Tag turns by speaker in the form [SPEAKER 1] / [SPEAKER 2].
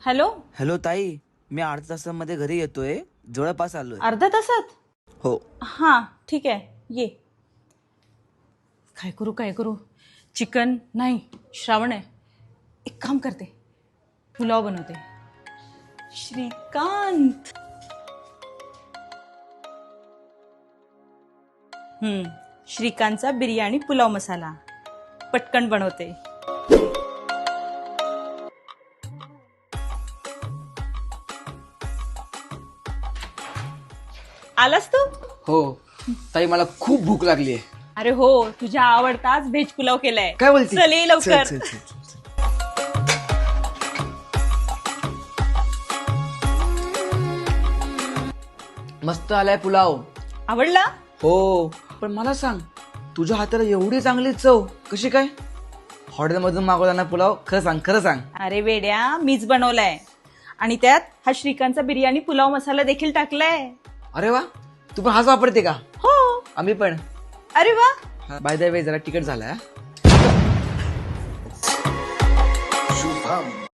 [SPEAKER 1] Hello.
[SPEAKER 2] Hello ताई, मी अर्ध्या तासामध्ये घरी येतोय, जवळपास आलोय.
[SPEAKER 1] अर्ध्या तासात?
[SPEAKER 2] हो.
[SPEAKER 1] हां ठीक आहे, ये. काय करू चिकन नाही, श्रावण आहे. एक काम करते, पुलाव बनवते. श्रीकांत. श्रीकांतचा बिर्याणी पुलाव मसाला पटकन बनवते. आलास तू?
[SPEAKER 3] हो ताई, मला खूप भूक लागली आहे.
[SPEAKER 1] अरे हो, तुझ्या आवडताच व्हेज पुलाव केलाय.
[SPEAKER 3] काय बोलती?
[SPEAKER 1] चल ये लवकर.
[SPEAKER 2] चल, चल, चल, चल.
[SPEAKER 3] मस्त आलाय पुलाव.
[SPEAKER 1] आवडला?
[SPEAKER 3] हो, पण मला सांग, तुझ्या हाताला एवढी चांगली चव कशी काय? हॉटेलमधून मागवला ना पुलाव? खरं सांग, खरं सांग.
[SPEAKER 1] अरे वेड्या, मीच बनवलाय. आणि त्यात हा श्रीकांतचा बिर्याणी पुलाव मसाला देखील टाकलाय.
[SPEAKER 3] अरे वा, तू पण हाच वापरते का?
[SPEAKER 1] हो.
[SPEAKER 3] आम्ही पण.
[SPEAKER 1] अरे वा.
[SPEAKER 3] बाय द वे, जरा तिकट झालाय.
[SPEAKER 2] शुभम.